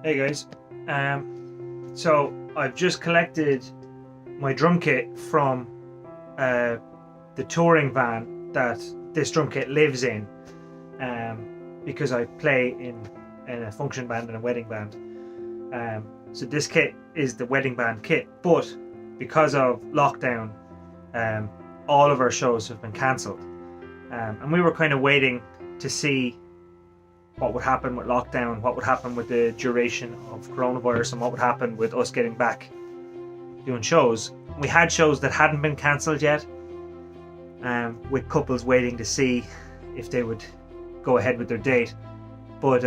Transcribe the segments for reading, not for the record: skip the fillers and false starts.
Hey guys, so I've just collected my drum kit from the touring van that this drum kit lives in, because I play in a function band and a wedding band. So this kit is the wedding band kit, but because of lockdown, all of our shows have been cancelled, and we were kind of waiting to see what would happen with lockdown, what would happen with the duration of coronavirus, and what would happen with us getting back doing shows. We had shows that hadn't been cancelled yet, with couples waiting to see if they would go ahead with their date. But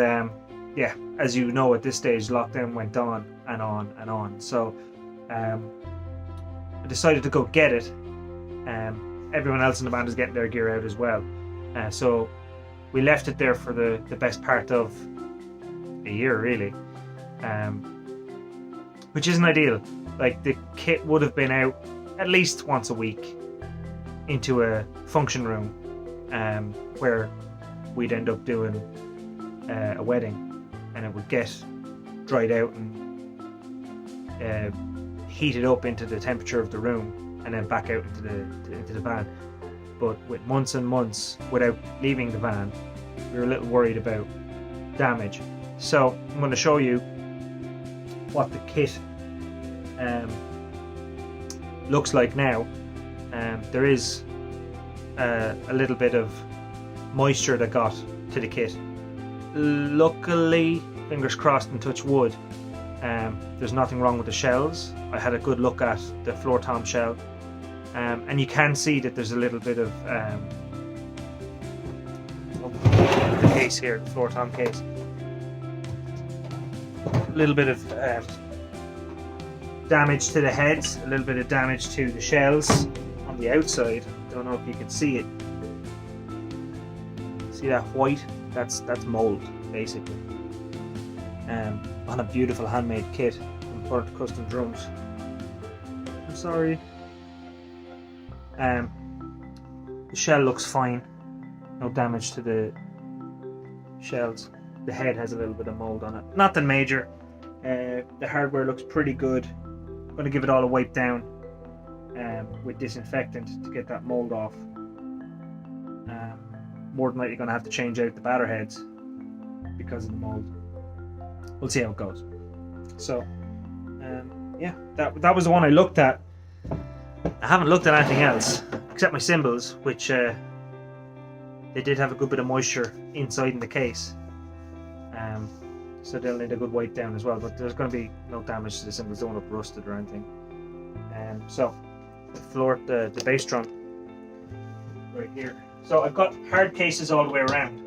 yeah, as you know, at this stage, lockdown went on and on and on. So I decided to go get it. Everyone else in the band is getting their gear out as well. So we left it there for the best part of a year, really, which isn't ideal. Like, the kit would have been out at least once a week into a function room, where we'd end up doing a wedding, and it would get dried out and heated up into the temperature of the room, and then back out into the van. But with months and months without leaving the van, we were a little worried about damage. So I'm going to show you what the kit looks like now. There is a little bit of moisture that got to the kit. Luckily, fingers crossed and touch wood, there's nothing wrong with the shells. I had a good look at the floor tom shell, and you can see that there's a little bit of the case here, the floor tom case, a little bit of damage to the heads, a little bit of damage to the shells on the outside. Don't know if you can see it. See that white? That's mold, basically. On a beautiful handmade kit from Burnt Custom Drums. I'm sorry. The shell looks fine. No damage to the shells. The head has a little bit of mold on it. Nothing major. The hardware looks pretty good. I'm going to give it all a wipe down with disinfectant to get that mold off. More than likely going to have to change out the batter heads because of the mold. We'll see how it goes. So yeah, that was the one I looked at. I haven't looked at anything else except my cymbals, which they did have a good bit of moisture inside in the case, so they'll need a good wipe down as well, but there's going to be no damage to the cymbals. They won't look rusted or anything. So the bass drum right here. So I've got hard cases all the way around,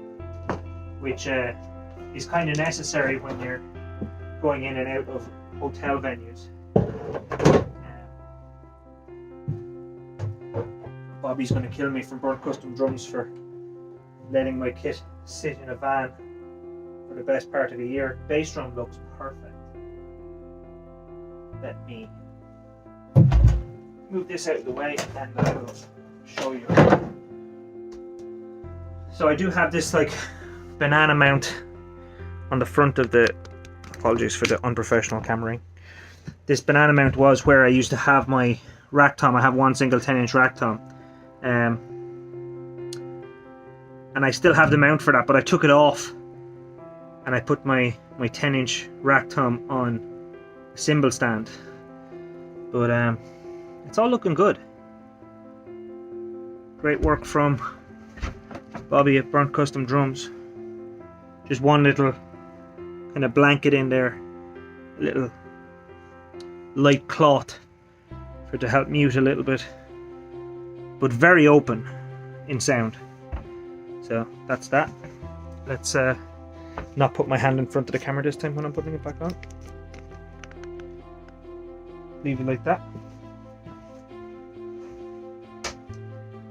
which is kind of necessary when you're going in and out of hotel venues. Bobby's going to kill me from Burnt Custom Drums for letting my kit sit in a van for the best part of a year. Bass drum looks perfect. Let me move this out of the way and I will show you. So I do have this like banana mount on the front of the, apologies for the unprofessional cameraing. This banana mount was where I used to have my rack tom. I have one single 10-inch rack tom. And I still have the mount for that, but I took it off and I put my 10-inch rack tom on a cymbal stand. But it's all looking good. Great work from Bobby at Burnt Custom Drums. Just one little kind of blanket in there, a little light cloth for it to help mute a little bit, but very open in sound. So that's that. Let's not put my hand in front of the camera this time when I'm putting it back on. Leave it like that.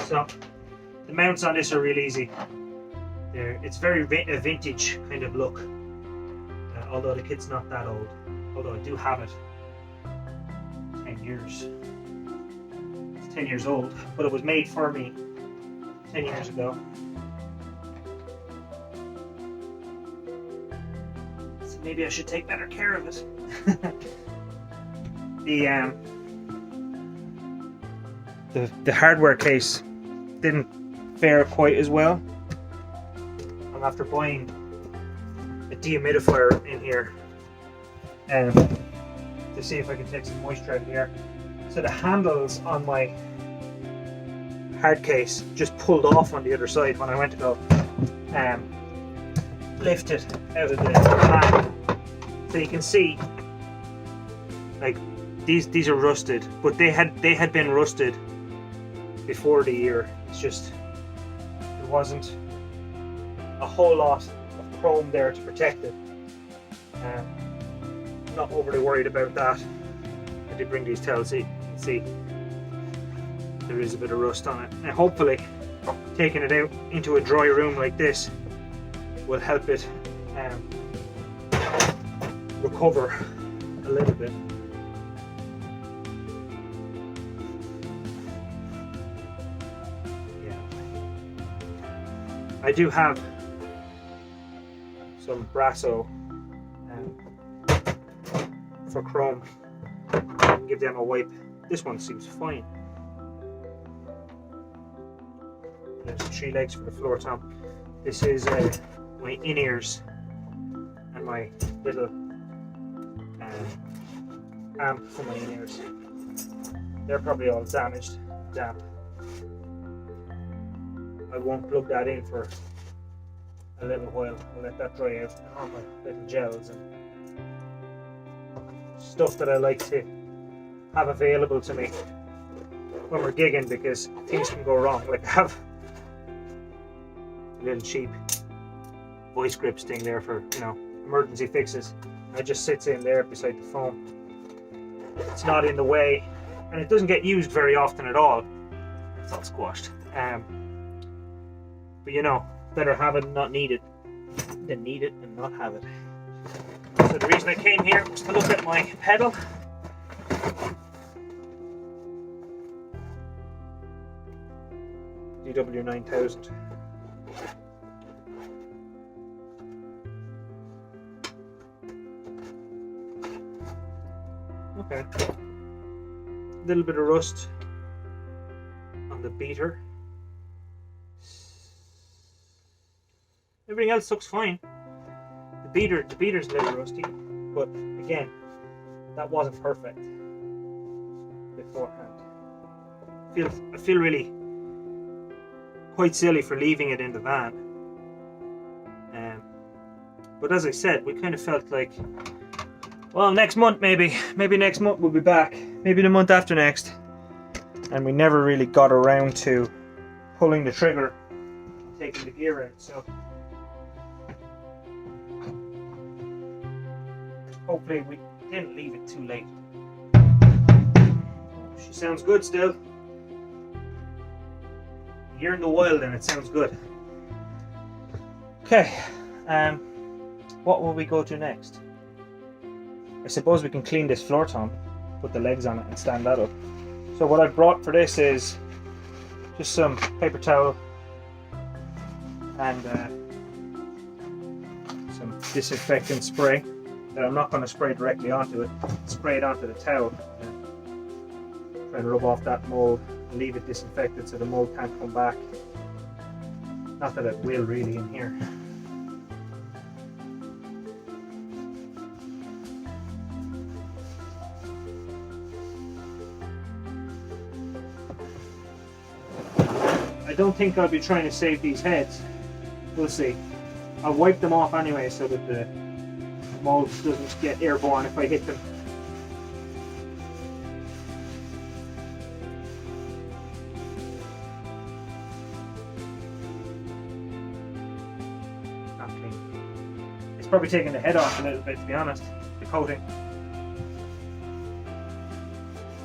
So the mounts on this are real easy. It's very a vintage kind of look, although the kit's not that old. Although I do have it 10 years. It's 10 years old, but it was made for me 10 years ago. So maybe I should take better care of it. The hardware case didn't fare quite as well. I'm after buying a dehumidifier in here to see if I can take some moisture out of here. So the handles on my hard case just pulled off on the other side when I went to go lift it out of the pan. So you can see, like, these are rusted, but they had been rusted before the year. It's just there wasn't a whole lot of chrome there to protect it. I'm not overly worried about that. I did bring these towels so you can see there is a bit of rust on it, and hopefully taking it out into a dry room like this will help it recover a little bit. Yeah, I do have some Brasso for chrome. I can give them a wipe. This one seems fine. There's 3 legs for the floor top. This is my in-ears and my little amp for my in-ears. They're probably all damaged, damp. I won't plug that in for a little while. I'll let that dry out, and all my little gels and stuff that I like to have available to me when we're gigging, because things can go wrong. Like I have a little cheap voice grips thing there for, you know, emergency fixes. It just sits in there beside the phone. It's not in the way, and it doesn't get used very often at all. It's all squashed. But you know, better have it and not need it than need it and not have it. So the reason I came here was to look at my pedal. DW 9000. Okay. A little bit of rust on the beater. Everything else looks fine. The beater's a little rusty, but again, that wasn't perfect beforehand. I feel really quite silly for leaving it in the van. But as I said, we kind of felt like, well, next month maybe next month we'll be back, maybe the month after next, and we never really got around to pulling the trigger and taking the gear out. So hopefully we didn't leave it too late. She sounds good still. You're in the wild and it sounds good. Okay, what will we go to next? I suppose we can clean this floor tom, put the legs on it and stand that up. So what I brought for this is just some paper towel and some disinfectant spray that I'm not going to spray directly onto it. Spray it onto the towel and try to rub off that mold and leave it disinfected so the mold can't come back. Not that it will really in here. I don't think I'll be trying to save these heads. We'll see. I'll wipe them off anyway so that the mold doesn't get airborne if I hit them. Not clean. It's probably taking the head off a little bit, to be honest, the coating.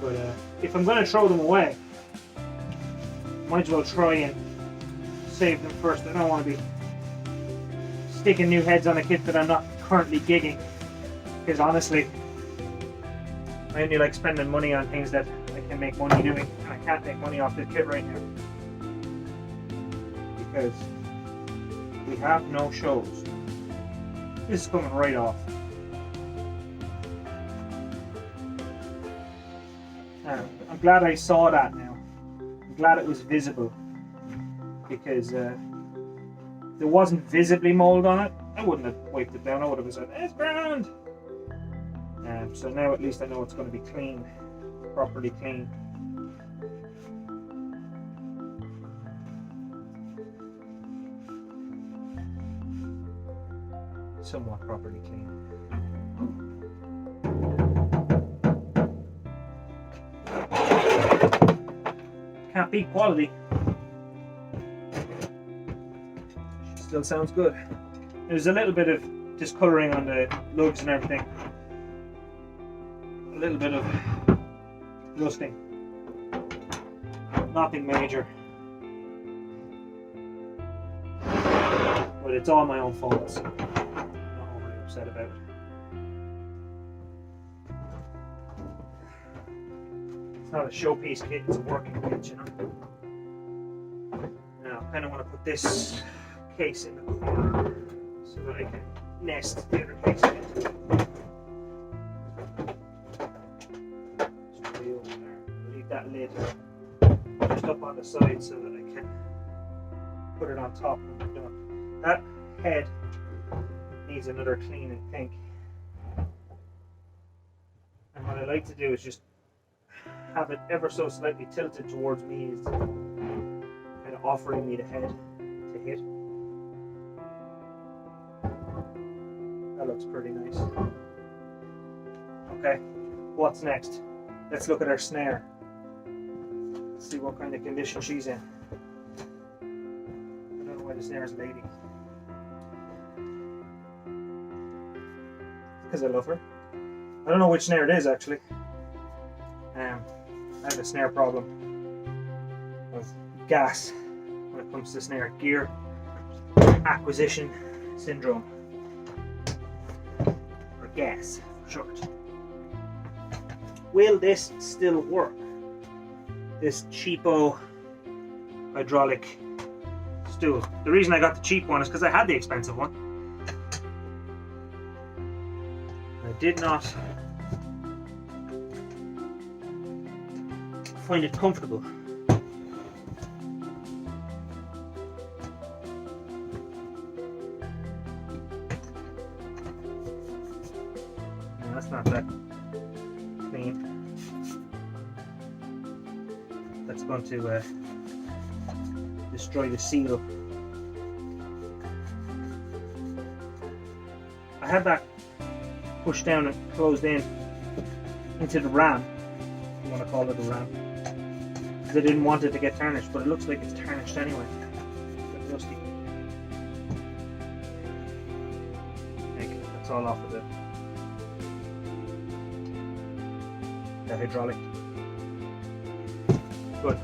But if I'm going to throw them away, might as well try and save them first. I don't want to be sticking new heads on a kit that I'm not currently gigging, because honestly I only like spending money on things that I can make money doing, and I can't make money off this kit right now because we have no shows. This is coming right off. I'm glad I saw that now. I'm glad it was visible, because if there wasn't visibly mold on it, I wouldn't have wiped it down. I would have said, it's grand. So now at least I know it's going to be clean, properly clean. Somewhat properly clean. Can't beat quality. Still sounds good. There's a little bit of discoloring on the lugs and everything. A little bit of rusting. Nothing major. But it's all my own fault, so I'm not overly upset about it. It's not a showpiece kit, it's a working kit, you know. Now I kind of want to put this case in the corner so that I can nest the other case in. Just way over there. Leave that lid just up on the side so that I can put it on top when we're done. That head needs another clean, I think. And what I like to do is just have it ever so slightly tilted towards me, is kind of offering me the head to hit. That looks pretty nice. Okay, what's next? Let's look at our snare. Let's see what kind of condition she's in. I don't know why the snare is lady. Because I love her. I don't know which snare it is actually. I have a snare problem with gas when it comes to snare. Gear acquisition syndrome. Or gas for short. Will this still work? This cheapo hydraulic stool. The reason I got the cheap one is because I had the expensive one. I did not find it comfortable. No, that's not that clean. That's going to destroy the seal. I had that pushed down and closed in into the ram, if you want to call it a ram, because I didn't want it to get tarnished, but it looks like it's tarnished anyway. It's a bit rusty. Okay, that's all off of the hydraulic. Good.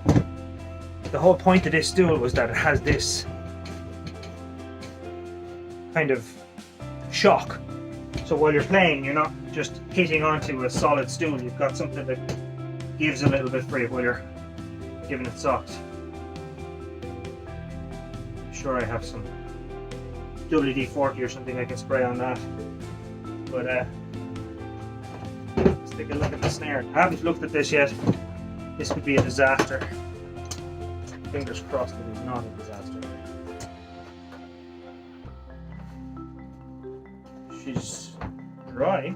The whole point of this stool was that it has this kind of shock. So while you're playing, you're not just hitting onto a solid stool, you've got something that gives a little bit for you while you're giving it socks. I'm sure I have some WD-40 or something I can spray on that. But let's take a look at the snare. I haven't looked at this yet. This could be a disaster. Fingers crossed it is not a disaster. She's dry.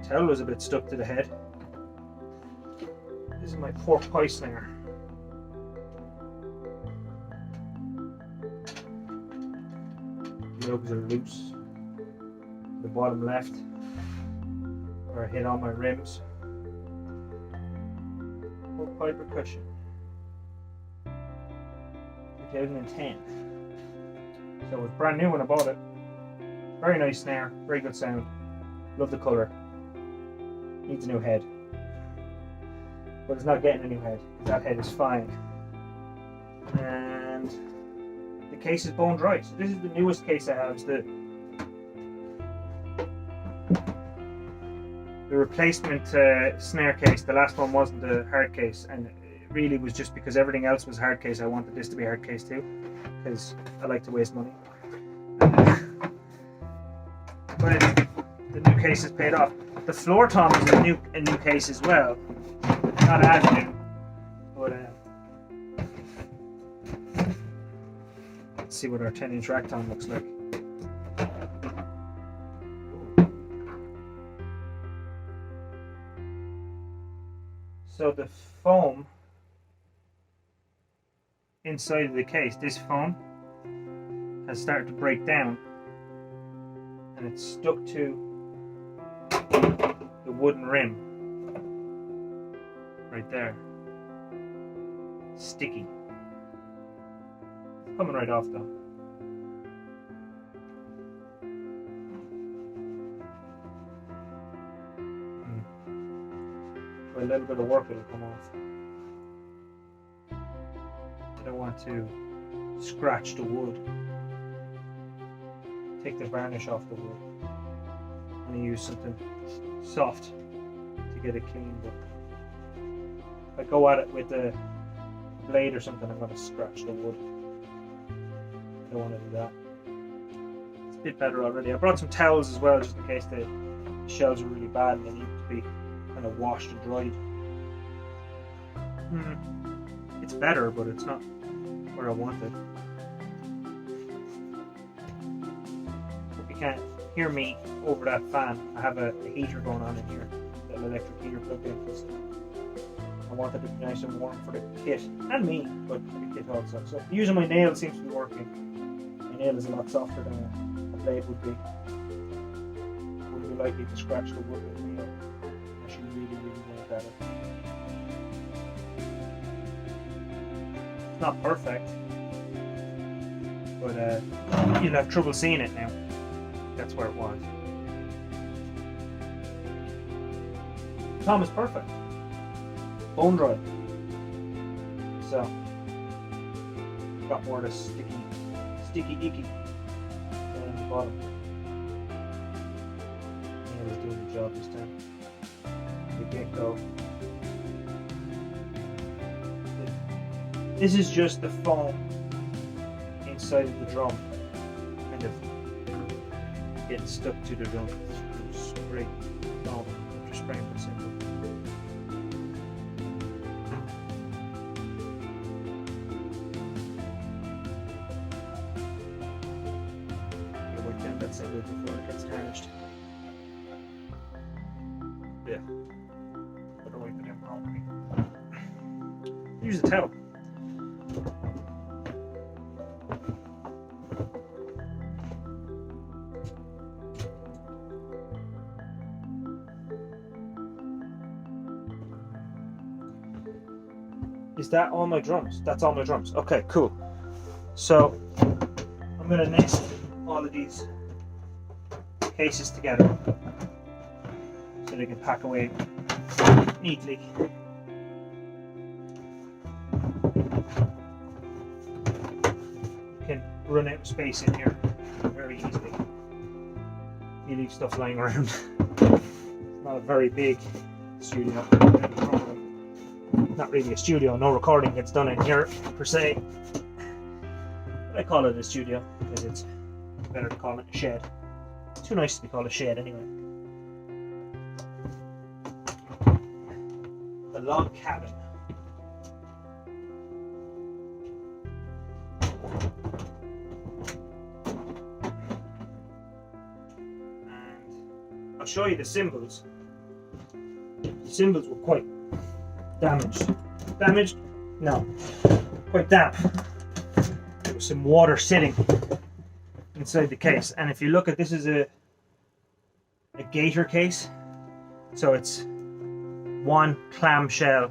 The towel was a bit stuck to the head. This is my pork pie slinger. The lugs are loose. The bottom left, where I hit all my rims. Pork pie percussion. 2010. So it was brand new when I bought it. Very nice snare, very good sound. Love the colour. Needs a new head. But it's not getting a new head. That head is fine. And the case is bone dry. So this is the newest case I have. It's the replacement snare case. The last one wasn't a hard case, and it really was just because everything else was hard case. I wanted this to be hard case too, because I like to waste money. But the new case has paid off. the floor tom is a new case as well. Not as new, but let's see what our 10-inch rack tom looks like. So the foam inside of the case, this foam has started to break down, and it's stuck to the wooden rim right there. Sticky. It's coming right off though. For a little bit of work it'll come off. I don't want to scratch the wood. Take the varnish off the wood. I'm going to use something soft to get it cleaned up. If I go at it with a blade or something, I'm going to scratch the wood. I don't want to do that. It's a bit better already. I brought some towels as well, just in case the shells are really bad and they need to be kind of washed and dried. It's better, but it's not where I want it. If you can't hear me over that fan, I have a heater going on in here, an electric heater plugged in, because I want it to be nice and warm for the kit, and me, but for the kit also. So using my nail seems to be working. My nail is a lot softer than a blade would be. Wouldn't be likely to scratch the wood with a nail. I should really work at it. It's not perfect, but you'll have trouble seeing it now. That's where it was. Tom is perfect. Bone dry. So, got more of the sticky icky down the bottom. Yeah, he's doing the job this time. The get-go. This is just the foam inside of the drum, kind of getting stuck to the drum. Spray foam after spraying the cymbal. Wipe down that cymbal before it gets tarnished. Yeah. Better wipe it down properly. Use a towel. Is that all my drums? That's all my drums. Okay, cool. So I'm gonna nest all of these cases together so they can pack away neatly. You can run out of space in here very easily. You leave stuff lying around. It's not a very big studio. Not really a studio, no recording gets done in here per se. But I call it a studio because it's better to call it a shed. It's too nice to be called a shed anyway. The log cabin. And I'll show you the cymbals. The cymbals were quite damaged. Damaged? No. Quite damp. There was some water sitting inside the case. And if you look at this, is a gator case. So it's one clamshell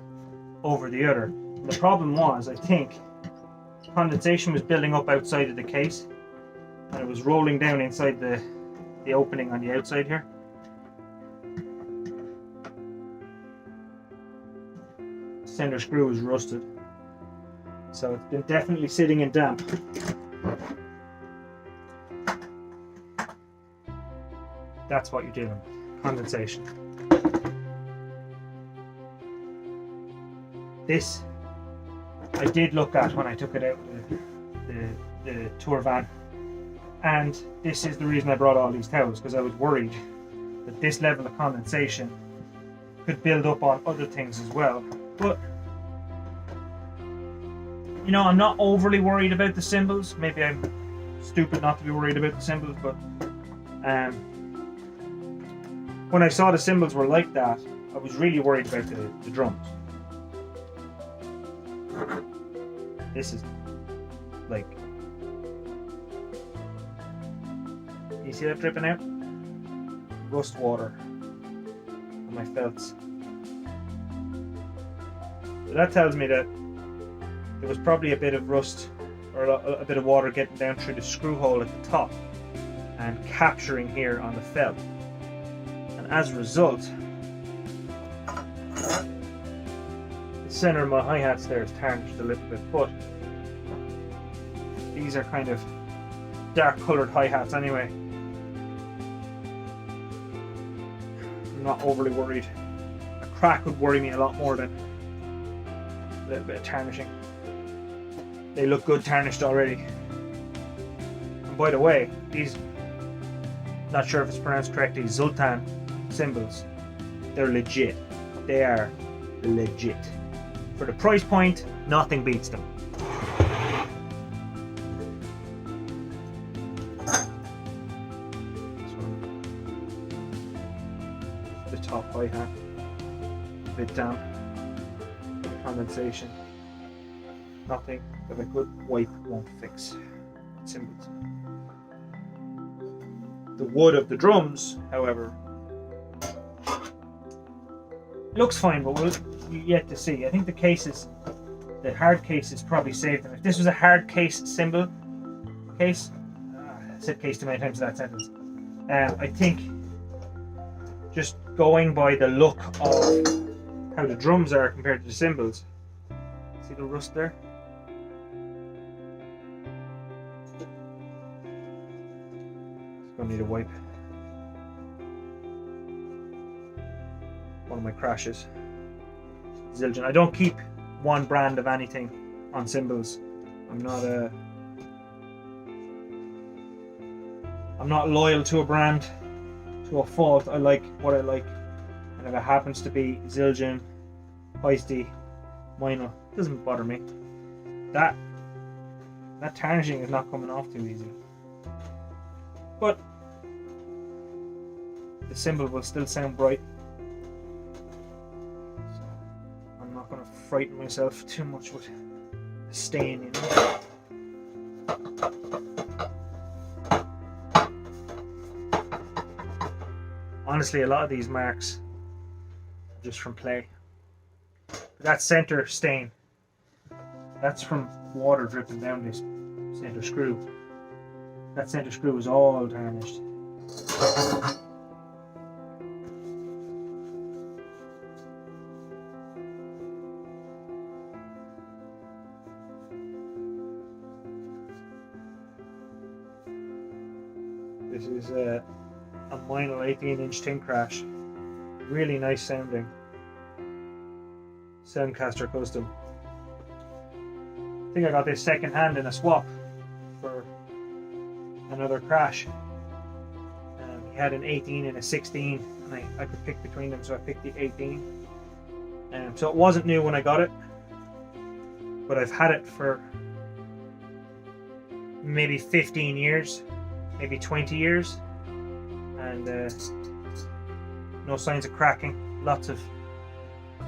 over the other. The problem was, I think, condensation was building up outside of the case and it was rolling down inside the opening on the outside here. Center screw is rusted, so it's been definitely sitting in damp. That's what you're dealing with, condensation. This I did look at when I took it out the tour van, and this is the reason I brought all these towels, because I was worried that this level of condensation could build up on other things as well. But you know, I'm not overly worried about the symbols. Maybe I'm stupid not to be worried about the symbols, but when I saw the symbols were like that, I was really worried about the drums. This is like, you see that dripping out? Rust water on my felts. So that tells me that there was probably a bit of rust or a bit of water getting down through the screw hole at the top and capturing here on the felt. And as a result, the center of my hi-hats there is tarnished a little bit, but these are kind of dark coloured hi-hats anyway. I'm not overly worried. A crack would worry me a lot more than a little bit of tarnishing. They look good tarnished already. And by the way, these, not sure if it's pronounced correctly, Zoltan cymbals, they're legit. They are legit. For the price point, nothing beats them. This one, the top hi-hat, a bit damp, condensation. Nothing that a good wipe won't fix. Cymbals. The wood of the drums, however, looks fine, but we'll yet to see. I think the cases, the hard cases, probably saved them. If this was a hard case cymbal case, I said case too many times in that sentence. I think just going by the look of how the drums are compared to the cymbals. See the rust there? Gonna need a wipe. One of my crashes. Zildjian. I don't keep one brand of anything on cymbals. I'm not loyal to a brand to a fault. I like what I like, and if it happens to be Zildjian, Feisty, Meinl, it doesn't bother me. That tarnishing is not coming off too easy. But the cymbal will still sound bright. So I'm not going to frighten myself too much with the stain, you know. Honestly, a lot of these marks are just from play. That center stain, that's from water dripping down this center screw. That center screw is all tarnished. This is a Meinl 18-inch tin crash. Really nice sounding. Soundcaster custom. I think I got this second hand in a swap for another crash. He had an 18 and a 16, and I could pick between them, so I picked the 18. So it wasn't new when I got it, but I've had it for maybe 15 years, maybe 20 years, and no signs of cracking. Lots of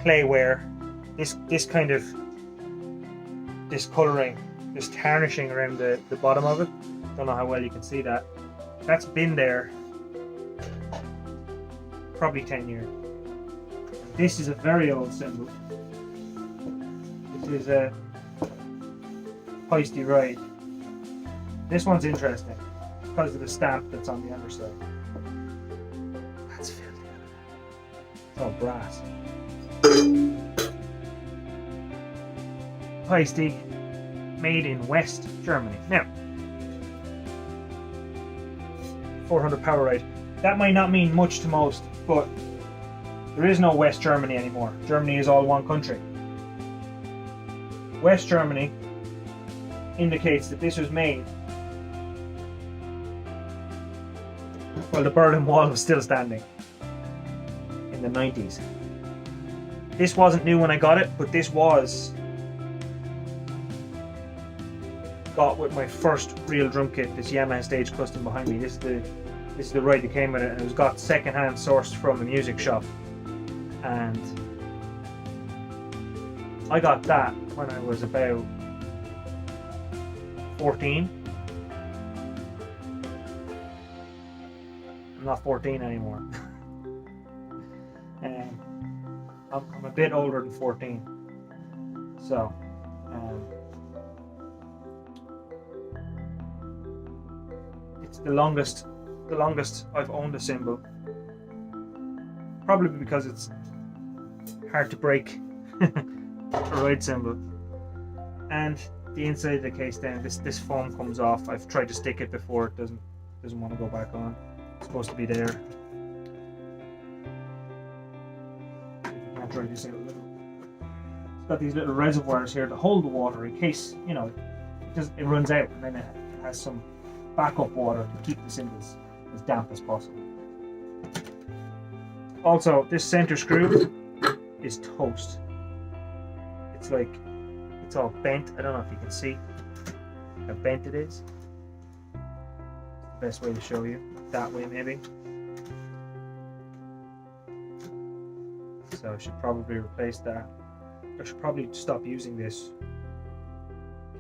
clay wear. This kind of discoloring, this tarnishing around the bottom of it. Don't know how well you can see that. That's been there probably 10 years. This is a very old cymbal. This is a Feisty Ride. This one's interesting because of the stamp that's on the underside. That's filthy. It's all brass. Feisty, made in West Germany. Now, 400 power ride. That might not mean much to most, but there is no West Germany anymore. Germany is all one country. West Germany indicates that this was made while the Berlin Wall was still standing. the 90s. This wasn't new when I got it, but this was got with my first real drum kit, this Yamaha Stage Custom behind me. This is the ride that came with it, and it was got second-hand sourced from a music shop. And I got that when I was about 14. I'm not 14 anymore. I'm a bit older than 14. So, it's the longest I've owned a cymbal. Probably because it's hard to break a ride cymbal. And the inside of the case, then this foam comes off. I've tried to stick it before, it doesn't want to go back on. It's supposed to be there. I'll try this out a little. It's got these little reservoirs here to hold the water in case, you know, it runs out, and then it has some backup water to keep the cymbals as damp as possible. Also, this center screw is toast. It's like, it's all bent. I don't know if you can see how bent it is. Best way to show you. That way, maybe. So I should probably replace that. I should probably stop using this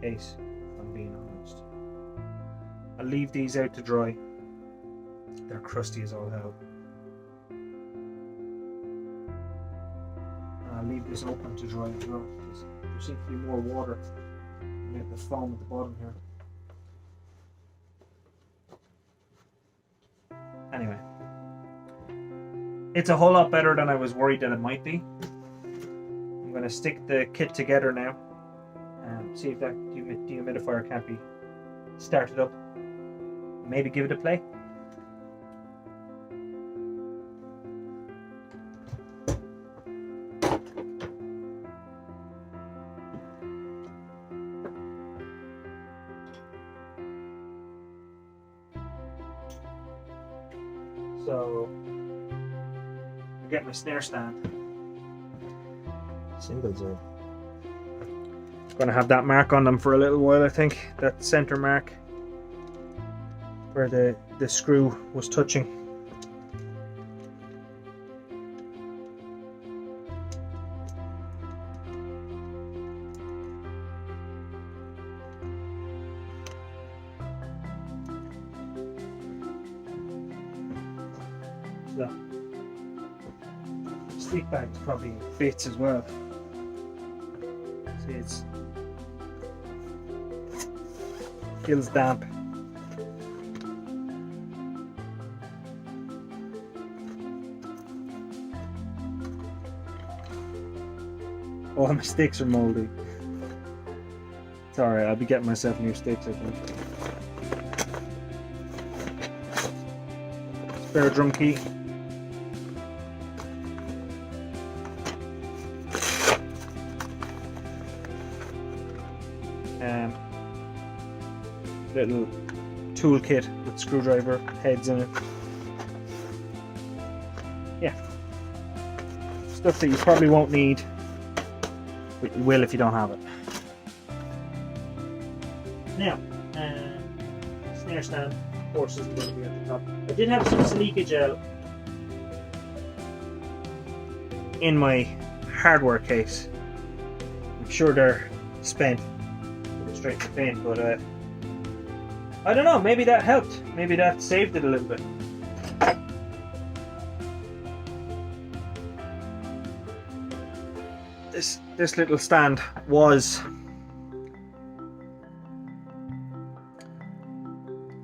case, if I'm being honest. I'll leave these out to dry. They're crusty as all hell. And I'll leave this open to dry as well, because there seems to be more water in the foam at the bottom here. Anyway, it's a whole lot better than I was worried that it might be. I'm going to stick the kit together now and see if that dehumidifier can't be started up. Maybe give it a play. So, I get my snare stand. Cymbals are going to have that mark on them for a little while, I think. That center mark where the screw was touching. So, stick bag's probably fits as well. See, it feels damp. All my sticks are moldy. It's alright, I'll be getting myself new sticks, I think. Spare drum key. Little toolkit with screwdriver heads in it. Yeah, stuff that you probably won't need, but you will if you don't have it. Now, snare stand, of course, is going to be at the top. I did have some Silica gel in my hardware case. I'm sure they're spent straight to bin, but I don't know, maybe that helped. Maybe that saved it a little bit. This little stand was,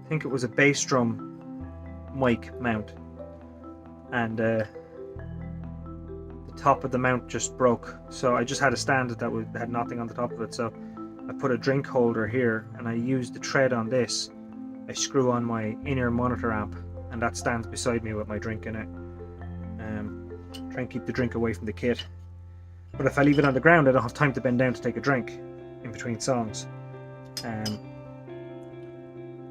I think it was a bass drum mic mount, and the top of the mount just broke. So I just had a stand that had nothing on the top of it. So I put a drink holder here, and I used the thread on this. I screw on my in-ear monitor amp, and that stands beside me with my drink in it. Try and keep the drink away from the kit. But if I leave it on the ground, I don't have time to bend down to take a drink in between songs.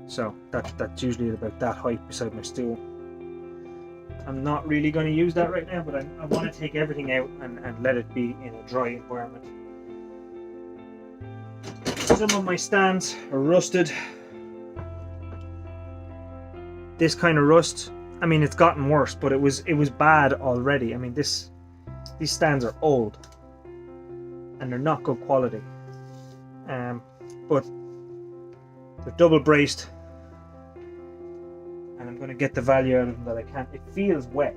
So that's usually about that height beside my stool. I'm not really going to use that right now, but I want to take everything out and let it be in a dry environment. Some of my stands are rusted. This kind of rust, I mean, it's gotten worse, but it was bad already. I mean, these stands are old and they're not good quality. But they're double braced, and I'm going to get the value out of them that I can. It feels wet,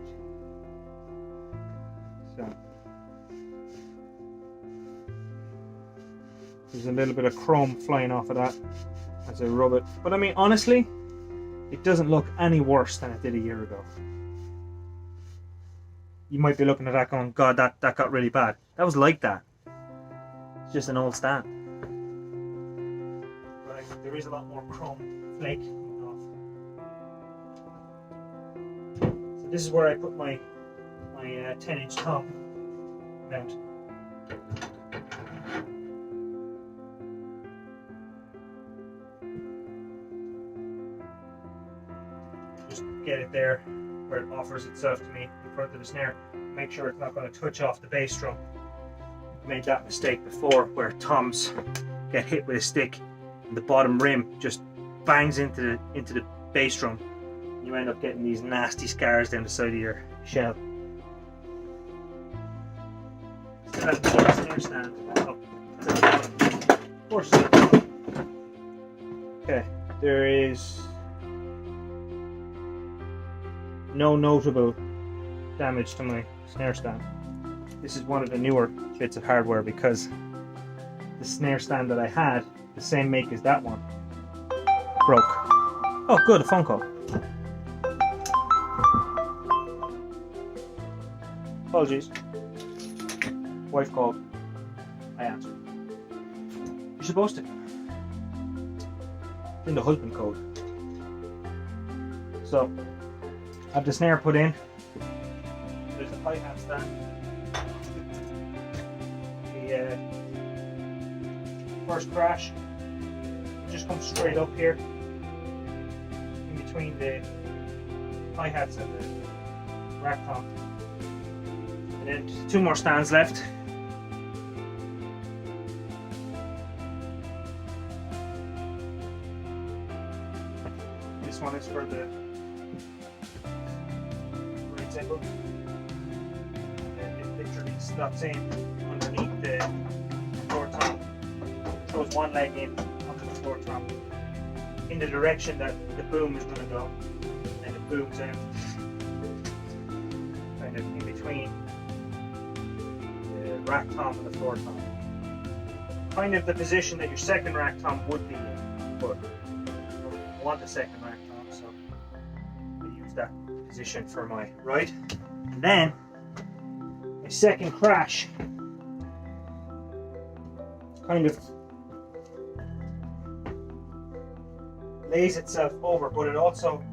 so there's a little bit of chrome flying off of that as I rub it. But I mean, honestly, it doesn't look any worse than it did a year ago. You might be looking at that going, God, that got really bad. That was like that. It's just an old stand. But there is a lot more chrome flake coming off. So this is where I put my 10-inch top mount. Just get it there where it offers itself to me in front of the snare. Make sure it's not going to touch off the bass drum. I made that mistake before where toms get hit with a stick and the bottom rim just bangs into the bass drum. You end up getting these nasty scars down the side of your shell. Still have the snare stand up to the bottom. Of course. Okay, there is no notable damage to my snare stand. This is one of the newer bits of hardware because the snare stand that I had, the same make as that one, broke. Oh good, a phone call. Apologies. Wife called. I answered. You're supposed to. In the husband code. So, I have the snare put in. There's a hi-hat stand. The first crash just comes straight up here in between the hi-hats and the rack top. And then 2 more stands left. This one is for the right cycle. And it literally slots in underneath the floor top. Throws one leg in onto the floor top in the direction that the boom is going to go. And it booms out kind of in between the rack tom and the floor tom. Kind of the position that your second rack tom would be in, but I want a second rack tom, so I use that position for my ride. And then my second crash kind of lays itself over, but it also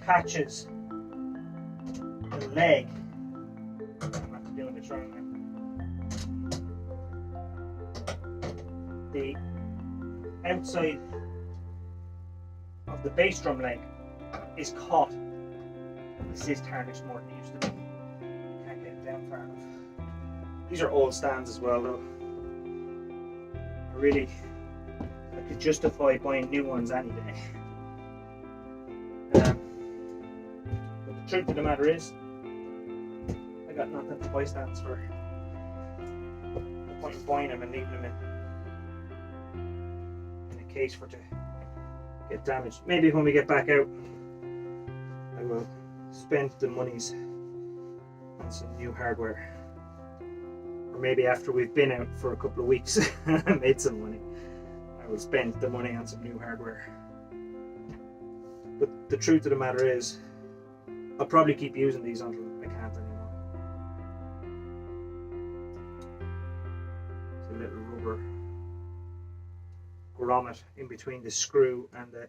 catches the leg. I'm not doing this wrong now. The outside of the bass drum leg is caught. This is tarnished more than it used to be. Can't get it down far enough. These are old stands as well though. I could justify buying new ones any day. But the truth of the matter is, I got nothing to buy stands for. No point in buying them and leaving them in a case for to get damaged. Maybe when we get back out, I will spend the monies on some new hardware. Or maybe after we've been out for a couple of weeks and made some money, I will spend the money on some new hardware. But the truth of the matter is, I'll probably keep using these until I can't anymore. It's a little rubber grommet in between the screw and the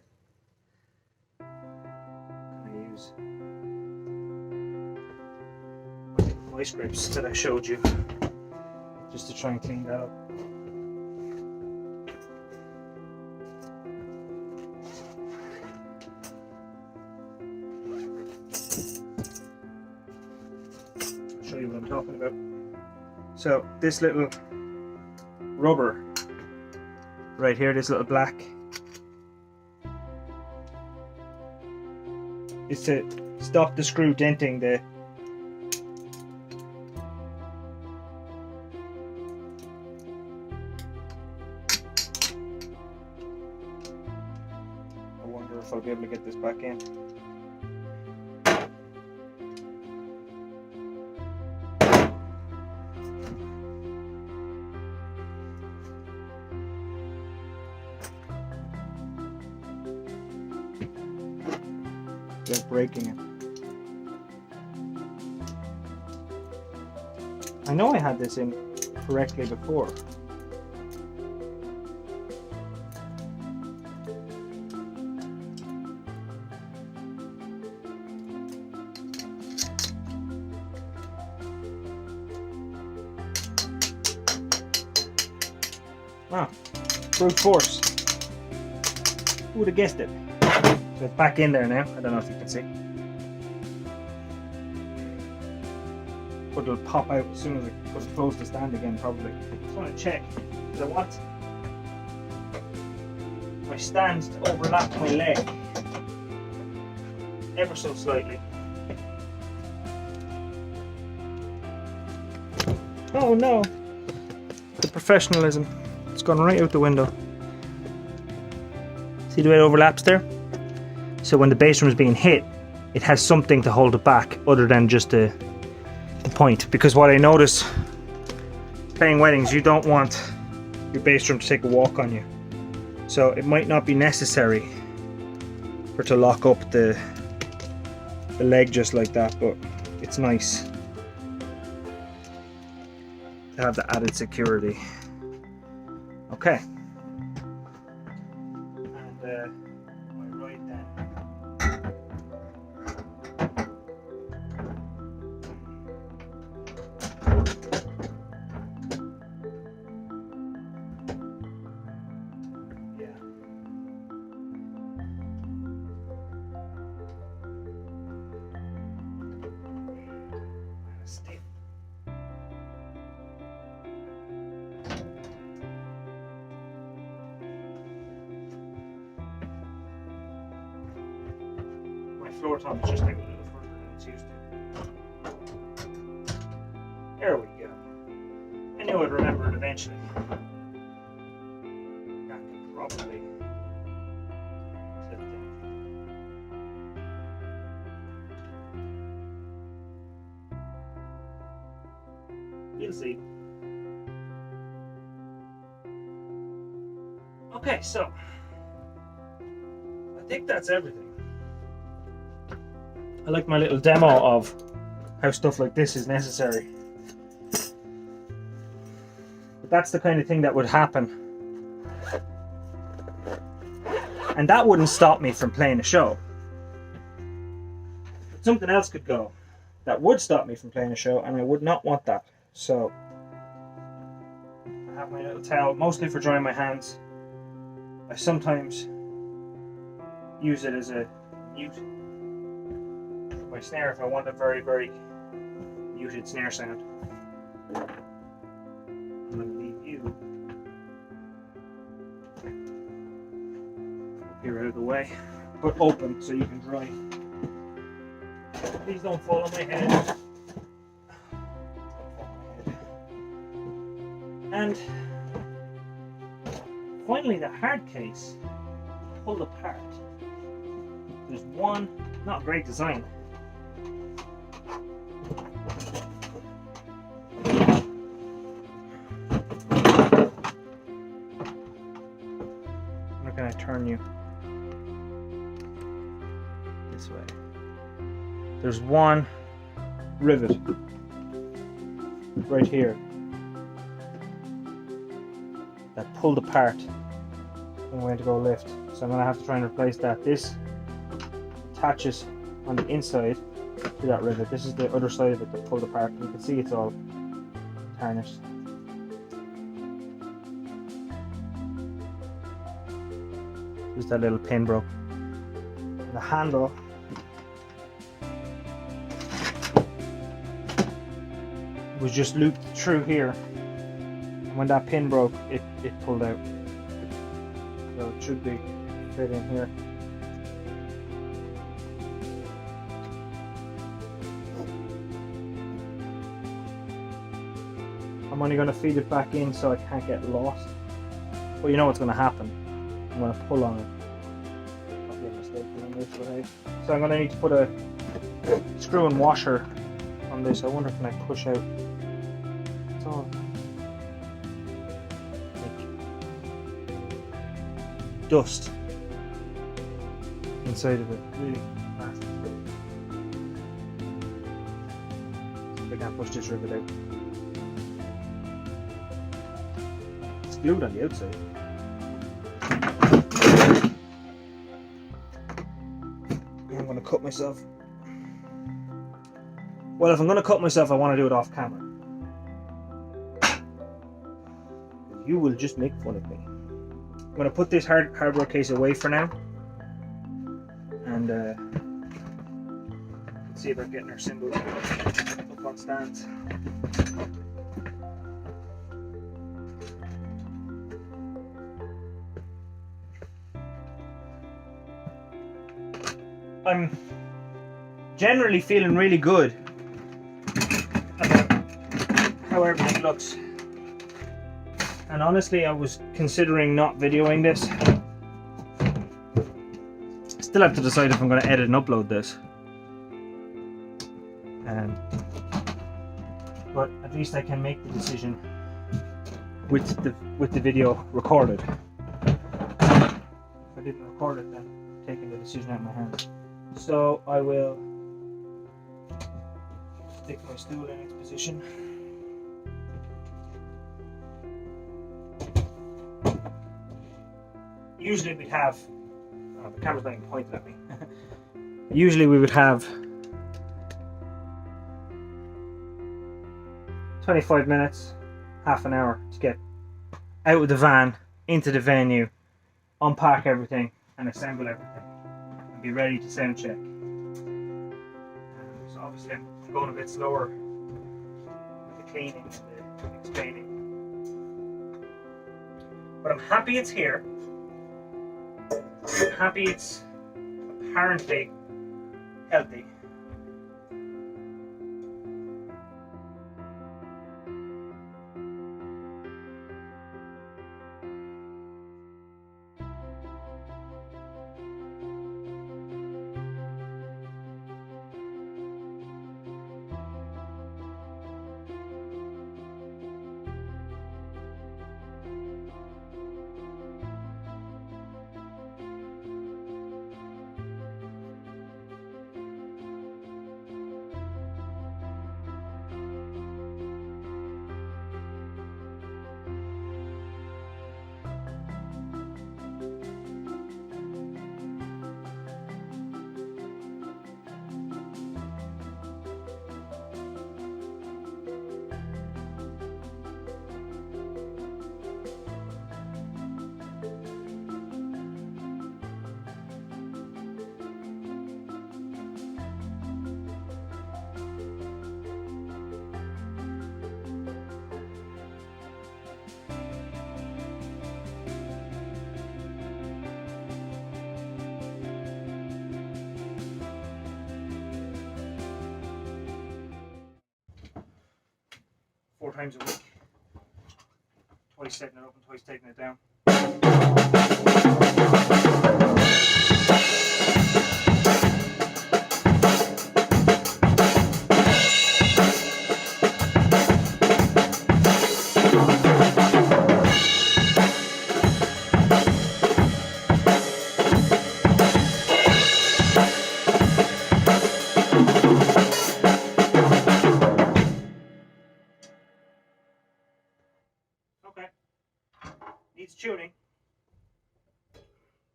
use vice grips that I showed you just to try and clean that up. I'm talking about. So this little rubber right here, this little black, is to stop the screw denting the I wonder if I'll be able to get this back in. Without breaking it. I know I had this in correctly before. Ah, brute force. Who would have guessed it? So it's back in there now. I don't know if you can see. But it'll pop out as soon as it goes close to stand again, probably. Just want to check, because I want my stand to overlap my leg ever so slightly. Oh no! The professionalism. It's gone right out the window. See the way it overlaps there? So when the bass drum is being hit, it has something to hold it back other than just the point. Because what I notice playing weddings, you don't want your bass drum to take a walk on you. So it might not be necessary for it to lock up the leg just like that, but it's nice to have the added security. Okay. And my right then. Yeah. Stiff. Floor top is just like a little further than it's used to. There we go. I knew I'd remember it eventually. That could probably clip down. We'll see. Okay, so I think that's everything. I like my little demo of how stuff like this is necessary. But that's the kind of thing that would happen. And that wouldn't stop me from playing a show. Something else could go that would stop me from playing a show, and I would not want that. So I have my little towel, mostly for drying my hands. I sometimes use it as a mute my snare if I want a very, very muted snare sound. I'm going to leave you here out of the way, but open so you can dry. Please don't fall on my head. And finally, the hard case pulled apart. There's one, not a great design. I'm going to turn you this way. There's one rivet right here that pulled apart when I went to go lift. So I'm going to have to try and replace that. This attaches on the inside to that rivet. This is the other side of it that pulled apart. You can see it's all tarnished. Just that little pin broke. And the handle was just looped through here, and when that pin broke, it pulled out. So it should be fit in here. I'm only going to feed it back in so I can't get lost. But you know what's going to happen. I'm going to pull on it. Probably a mistake doing this, but hey. So I'm going to need to put a screw and washer on this. I wonder if I push out. It's all like dust inside of it. Really fast. I can't push this rivet out. It's glued on the outside. I'm going to cut myself. Well, if I'm going to cut myself, I want to do it off camera. You will just make fun of me. I'm going to put this hardware case away for now. And let's see about getting our cymbals up on stands. I'm generally feeling really good about how everything looks, and honestly I was considering not videoing this. Still have to decide if I'm going to edit and upload this, but at least I can make the decision with the video recorded. If I didn't record it, then I'm taking the decision out of my hands. So I will stick my stool in its position. Usually we'd have, oh, the camera's not even pointed at me. Usually we would have 25 minutes, half an hour to get out of the van, into the venue, unpack everything and assemble everything. Be ready to sound check. So obviously I'm going a bit slower with the cleaning and the explaining. But I'm happy it's here. I'm happy it's apparently healthy. Four times a week. Twice setting it up and twice taking it down. Okay. Needs tuning.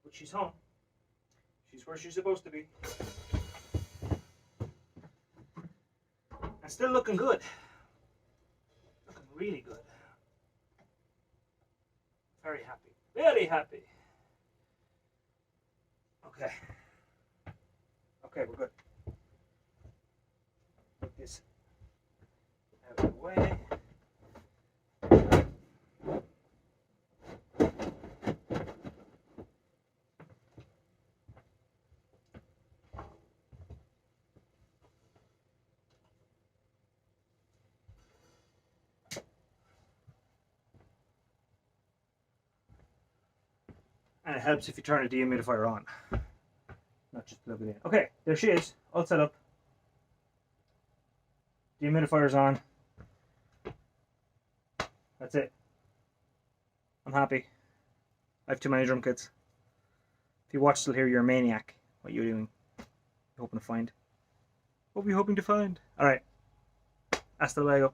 But she's home. She's where she's supposed to be. And still looking good. Looking really good. Very happy. Very happy. Okay. Okay, we're good. Put this out of the way. And it helps if you turn the dehumidifier on, not just plug it in. Okay, there she is, all set up. Dehumidifier's on. That's it. I'm happy. I have too many drum kits. If you watch still here, you're a maniac. What are you doing? You're hoping to find. What were you hoping to find? Alright. Hasta luego.